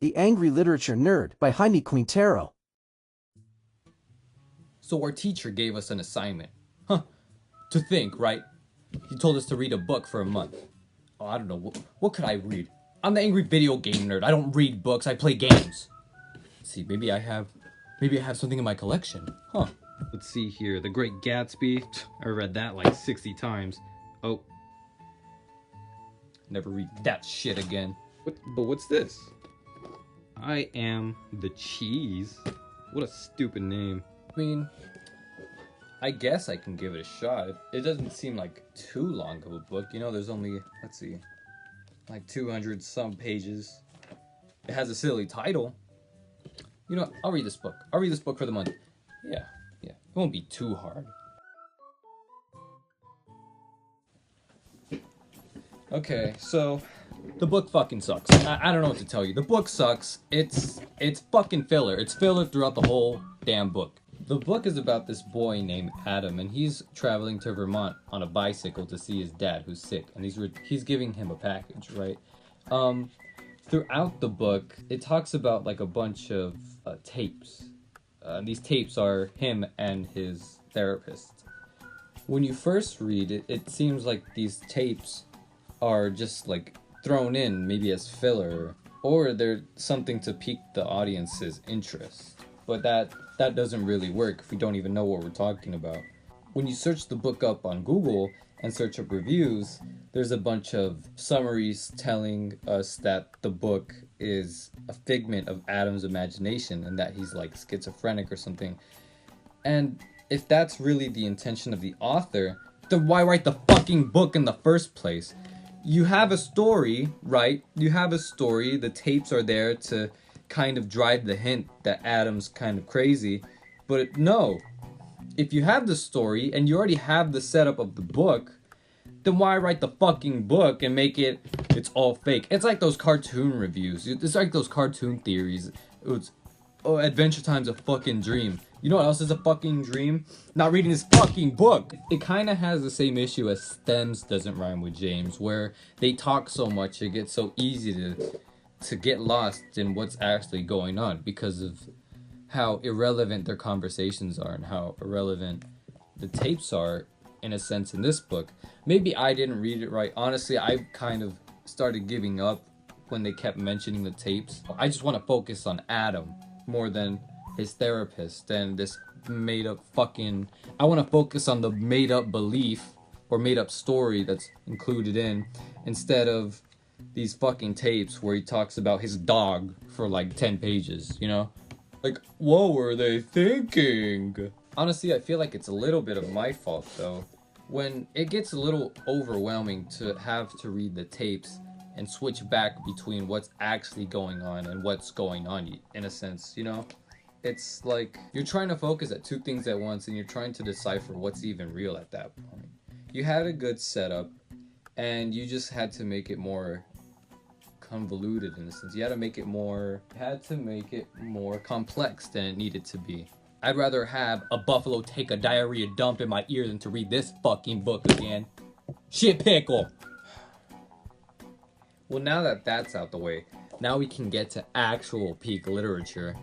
The Angry Literature Nerd by Jaime Quintero. So our teacher gave us an assignment. Huh. To think, right? He told us to read a book for a month. Oh, I don't know. What could I read? I'm the angry video game nerd. I don't read books. I play games. Let's see, maybe I have something in my collection. Huh. Let's see here. The Great Gatsby. I read that like 60 times. Oh. Never read that shit again. But what's this? I Am the Cheese. What a stupid name. I mean, I guess I can give it a shot. It doesn't seem like too long of a book. You know, there's only, let's see, like 200 some pages. It has a silly title. You know, I'll read this book. I'll read this book for the month. Yeah. It won't be too hard. Okay, so the book fucking sucks. I don't know what to tell you. The book sucks. It's fucking filler. It's filler throughout the whole damn book. The book is about this boy named Adam, and he's traveling to Vermont on a bicycle to see his dad, who's sick, and he's giving him a package, right? Throughout the book, it talks about like a bunch of tapes. These tapes are him and his therapist. When you first read it, it seems like these tapes are just like thrown in maybe as filler, or they're something to pique the audience's interest. But that doesn't really work if we don't even know what we're talking about. When you search the book up on Google and search up reviews, there's a bunch of summaries telling us that the book is a figment of Adam's imagination and that he's like schizophrenic or something. And if that's really the intention of the author, then why write the fucking book in the first place? You have a story, right? You have a story. The tapes are there to kind of drive the hint that Adam's kind of crazy. But no. If you have the story and you already have the setup of the book, then why write the fucking book and make it's all fake? It's like those cartoon reviews. It's like those cartoon theories. Adventure Time's a fucking dream. You know what else is a fucking dream? Not reading this fucking book. It kind of has the same issue as Stems Doesn't Rhyme with James, where they talk so much it gets so easy to get lost in what's actually going on because of how irrelevant their conversations are and how irrelevant the tapes are, in a sense, in this book. Maybe I didn't read it right. Honestly, I kind of started giving up when they kept mentioning the tapes. I just want to focus on Adam more than his therapist and this made up fucking... I want to focus on the made up belief or made up story that's included in, instead of these fucking tapes where he talks about his dog for like 10 pages, you know? Like, what were they thinking? Honestly, I feel like it's a little bit of my fault though. When it gets a little overwhelming to have to read the tapes and switch back between what's actually going on and what's going on, in a sense, you know? It's like you're trying to focus at two things at once and you're trying to decipher what's even real at that point. You had a good setup and you just had to make it more convoluted, in a sense. You had to make it more complex than it needed to be. I'd rather have a buffalo take a diarrhea dump in my ear than to read this fucking book again. Shit pickle! Well, now that that's out the way, now we can get to actual peak literature.